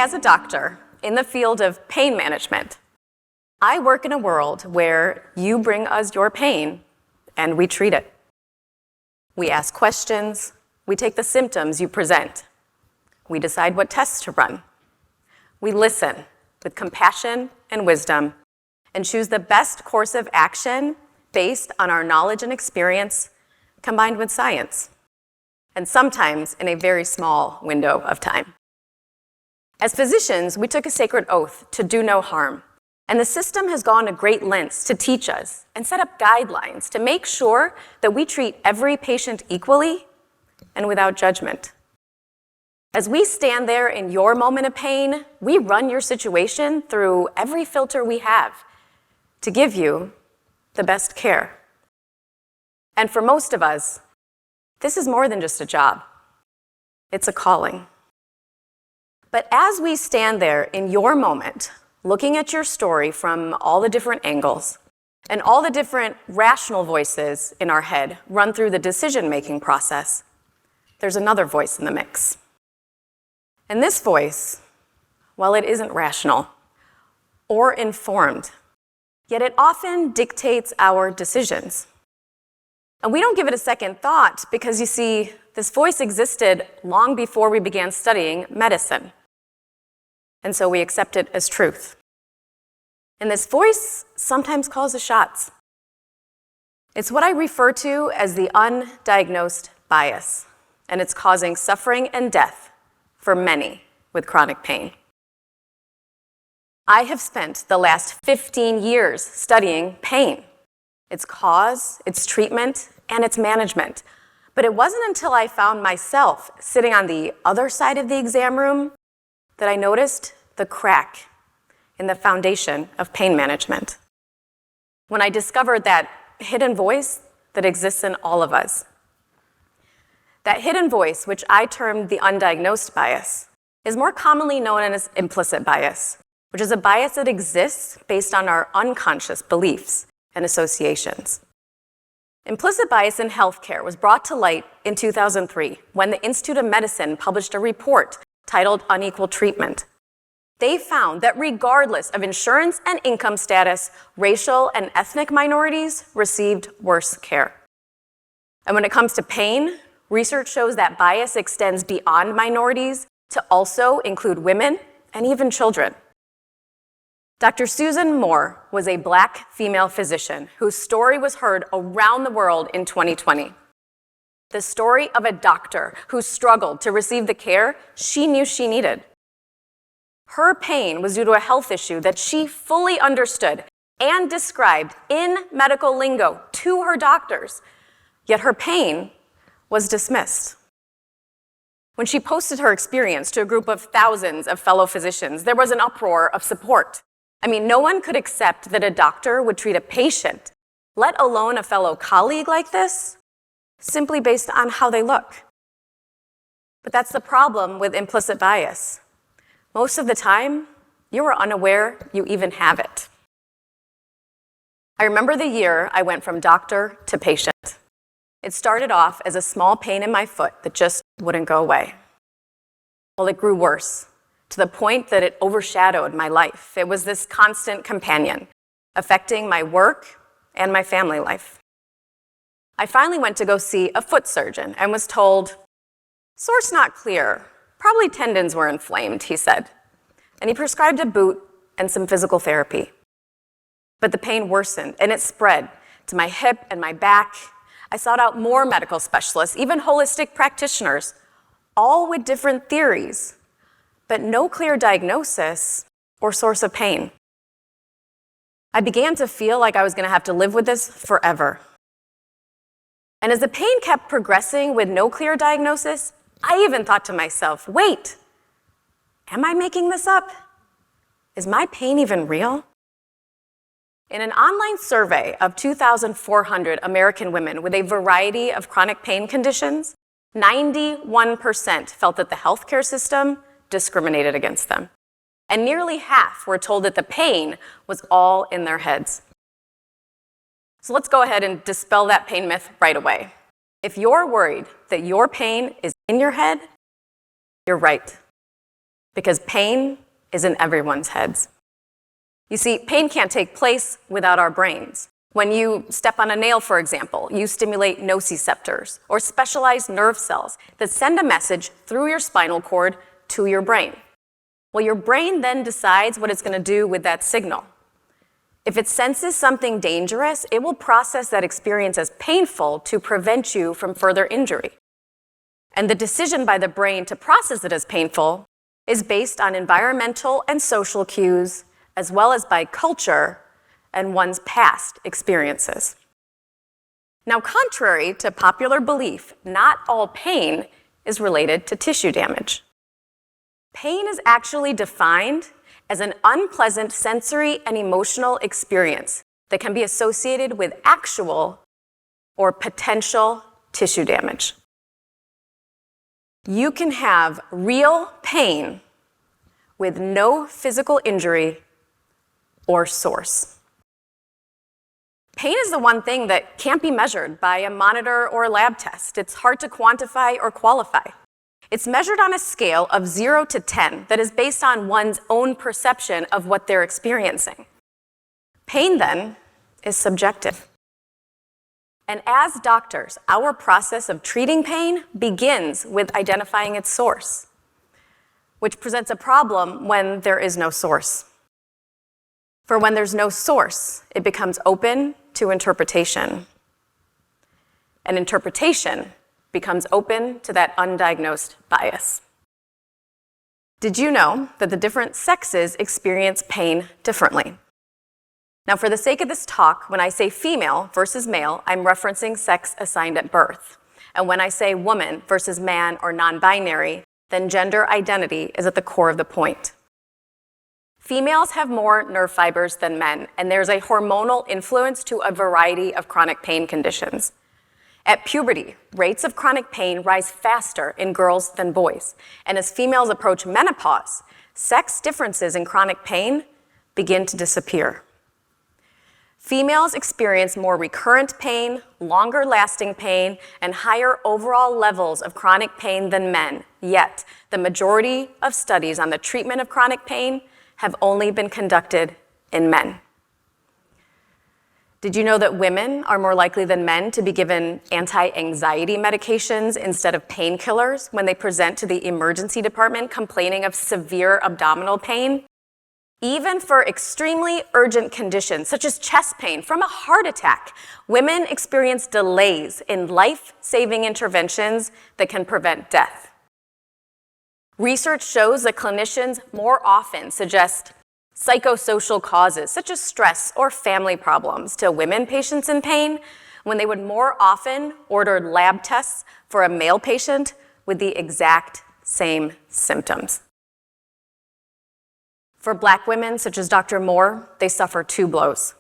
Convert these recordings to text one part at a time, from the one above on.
As a doctor in the field of pain management, I work in a world where you bring us your pain and we treat it. We ask questions, we take the symptoms you present, we decide what tests to run. We listen with compassion and wisdom and choose the best course of action based on our knowledge and experience combined with science, and sometimes in a very small window of time. As physicians, we took a sacred oath to do no harm, and the system has gone to great lengths to teach us and set up guidelines to make sure that we treat every patient equally and without judgment. As we stand there in your moment of pain, we run your situation through every filter we have to give you the best care. And for most of us, this is more than just a job. It's a calling. But as we stand there in your moment, looking at your story from all the different angles, and all the different rational voices in our head run through the decision-making process, there's another voice in the mix. And this voice, while it isn't rational or informed, yet it often dictates our decisions. And we don't give it a second thought because, you see, this voice existed long before we began studying medicine. And so we accept it as truth. And this voice sometimes calls the shots. It's what I refer to as the undiagnosed bias, and it's causing suffering and death for many with chronic pain. I have spent the last 15 years studying pain, its cause, its treatment, and its management. But it wasn't until I found myself sitting on the other side of the exam room that I noticed the crack in the foundation of pain management. When I discovered that hidden voice that exists in all of us. That hidden voice, which I termed the undiagnosed bias, is more commonly known as implicit bias, which is a bias that exists based on our unconscious beliefs and associations. Implicit bias in healthcare was brought to light in 2003 when the Institute of Medicine published a report titled Unequal Treatment. They found that regardless of insurance and income status, racial and ethnic minorities received worse care. And when it comes to pain, research shows that bias extends beyond minorities to also include women and even children. Dr. Susan Moore was a Black female physician whose story was heard around the world in 2020. The story of a doctor who struggled to receive the care she knew she needed. Her pain was due to a health issue that she fully understood and described in medical lingo to her doctors, yet her pain was dismissed. When she posted her experience to a group of thousands of fellow physicians, there was an uproar of support. I mean, no one could accept that a doctor would treat a patient, let alone a fellow colleague like this, simply based on how they look. But that's the problem with implicit bias. Most of the time, you are unaware you even have it. I remember the year I went from doctor to patient. It started off as a small pain in my foot that just wouldn't go away. Well, it grew worse, to the point that it overshadowed my life. It was this constant companion, affecting my work and my family life. I finally went to go see a foot surgeon and was told, "Source not clear. Probably tendons were inflamed," he said. And he prescribed a boot and some physical therapy. But the pain worsened and it spread to my hip and my back. I sought out more medical specialists, even holistic practitioners, all with different theories, but no clear diagnosis or source of pain. I began to feel like I was going to have to live with this forever. And as the pain kept progressing with no clear diagnosis, I even thought to myself, wait, am I making this up? Is my pain even real? In an online survey of 2,400 American women with a variety of chronic pain conditions, 91% felt that the healthcare system discriminated against them. And nearly half were told that the pain was all in their heads. So let's go ahead and dispel that pain myth right away. If you're worried that your pain is in your head, you're right. because pain is in everyone's heads. You see, pain can't take place without our brains. When you step on a nail, for example, you stimulate nociceptors, or specialized nerve cells that send a message through your spinal cord to your brain. Well, your brain then decides what it's going to do with that signal. If it senses something dangerous, it will process that experience as painful to prevent you from further injury. And the decision by the brain to process it as painful is based on environmental and social cues, as well as by culture and one's past experiences. Now, contrary to popular belief, not all pain is related to tissue damage. Pain is actually defined as an unpleasant sensory and emotional experience that can be associated with actual or potential tissue damage. You can have real pain with no physical injury or source. Pain is the one thing that can't be measured by a monitor or a lab test. It's hard to quantify or qualify. It's measured on a scale of 0 to 10 that is based on one's own perception of what they're experiencing. Pain, then, is subjective. And as doctors, our process of treating pain begins with identifying its source, which presents a problem when there is no source. For when there's no source, it becomes open to interpretation. And interpretation becomes open to that undiagnosed bias. Did you know that the different sexes experience pain differently? Now, for the sake of this talk, when I say female versus male, I'm referencing sex assigned at birth. And when I say woman versus man or non-binary, then gender identity is at the core of the point. Females have more nerve fibers than men, and there's a hormonal influence to a variety of chronic pain conditions. At puberty, rates of chronic pain rise faster in girls than boys, and as females approach menopause, sex differences in chronic pain begin to disappear. Females experience more recurrent pain, longer-lasting pain, and higher overall levels of chronic pain than men, yet the majority of studies on the treatment of chronic pain have only been conducted in men. Did you know that women are more likely than men to be given anti-anxiety medications instead of painkillers when they present to the emergency department complaining of severe abdominal pain? Even for extremely urgent conditions, such as chest pain from a heart attack, women experience delays in life-saving interventions that can prevent death. Research shows that clinicians more often suggest psychosocial causes, such as stress or family problems, to women patients in pain, when they would more often order lab tests for a male patient with the exact same symptoms. For Black women, such as Dr. Moore, they suffer two blows.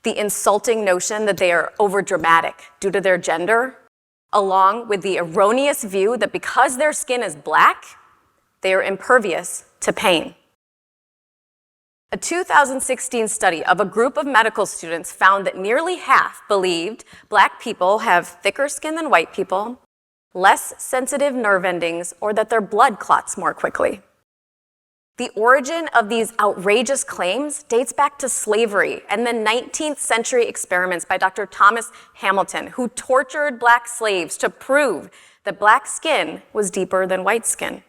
The insulting notion that they are overdramatic due to their gender, along with the erroneous view that because their skin is black, they are impervious to pain. A 2016 study of a group of medical students found that nearly half believed Black people have thicker skin than white people, less sensitive nerve endings, or that their blood clots more quickly. The origin of these outrageous claims dates back to slavery and the 19th century experiments by Dr. Thomas Hamilton, who tortured Black slaves to prove that Black skin was deeper than white skin.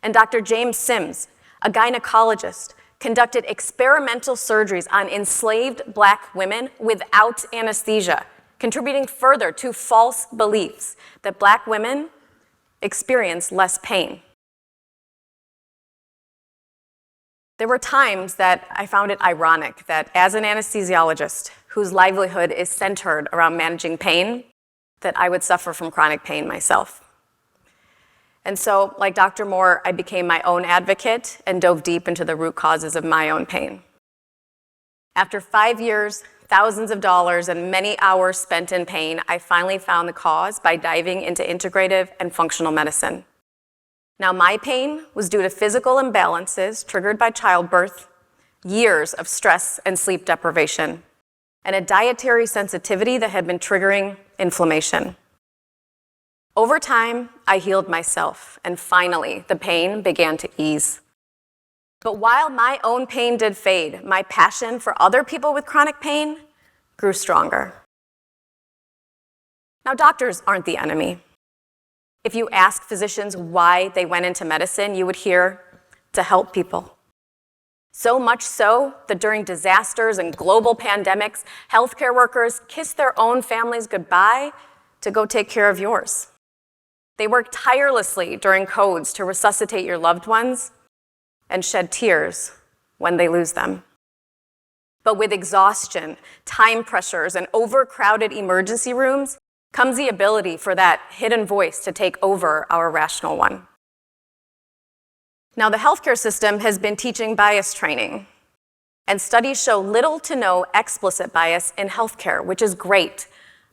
And Dr. James Sims, a gynecologist, conducted experimental surgeries on enslaved Black women without anesthesia, contributing further to false beliefs that Black women experience less pain. There were times that I found it ironic that as an anesthesiologist whose livelihood is centered around managing pain, that I would suffer from chronic pain myself. And so, like Dr. Moore, I became my own advocate and dove deep into the root causes of my own pain. After 5 years, thousands of dollars, and many hours spent in pain, I finally found the cause by diving into integrative and functional medicine. Now, my pain was due to physical imbalances triggered by childbirth, years of stress and sleep deprivation, and a dietary sensitivity that had been triggering inflammation. Over time, I healed myself, and finally, the pain began to ease. But while my own pain did fade, my passion for other people with chronic pain grew stronger. Now, doctors aren't the enemy. If you ask physicians why they went into medicine, you would hear, to help people. So much so that during disasters and global pandemics, healthcare workers kiss their own families goodbye to go take care of yours. They work tirelessly during codes to resuscitate your loved ones and shed tears when they lose them. But with exhaustion, time pressures, and overcrowded emergency rooms comes the ability for that hidden voice to take over our rational one. Now, the healthcare system has been teaching bias training, and studies show little to no explicit bias in healthcare, which is great,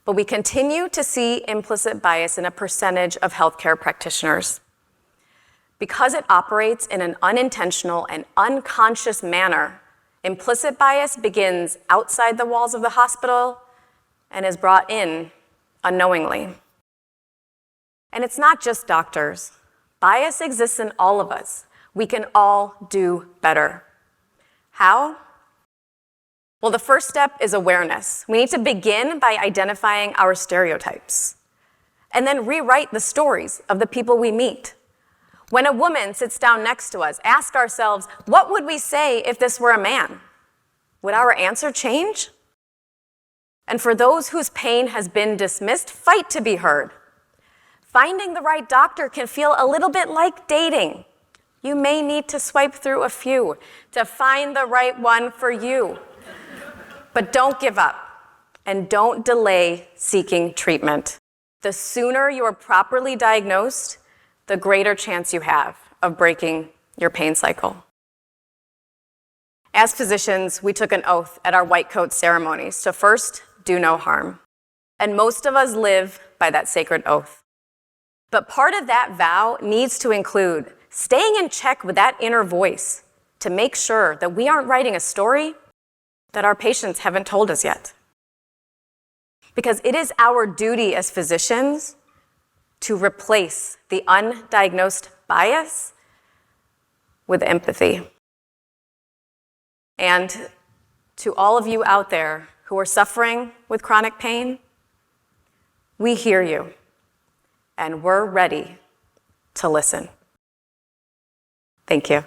but we continue to see implicit bias in a percentage of healthcare practitioners. Because it operates in an unintentional and unconscious manner, implicit bias begins outside the walls of the hospital and is brought in unknowingly. And it's not just doctors. Bias exists in all of us. We can all do better. How? Well, the first step is awareness. We need to begin by identifying our stereotypes and then rewrite the stories of the people we meet. When a woman sits down next to us, ask ourselves, what would we say if this were a man? Would our answer change? And for those whose pain has been dismissed, fight to be heard. Finding the right doctor can feel a little bit like dating. You may need to swipe through a few to find the right one for you. But don't give up, and don't delay seeking treatment. The sooner you are properly diagnosed, the greater chance you have of breaking your pain cycle. As physicians, we took an oath at our white coat ceremonies to first do no harm. And most of us live by that sacred oath. But part of that vow needs to include staying in check with that inner voice to make sure that we aren't writing a story that our patients haven't told us yet. Because it is our duty as physicians to replace the undiagnosed bias with empathy. And to all of you out there who are suffering with chronic pain, we hear you, and we're ready to listen. Thank you.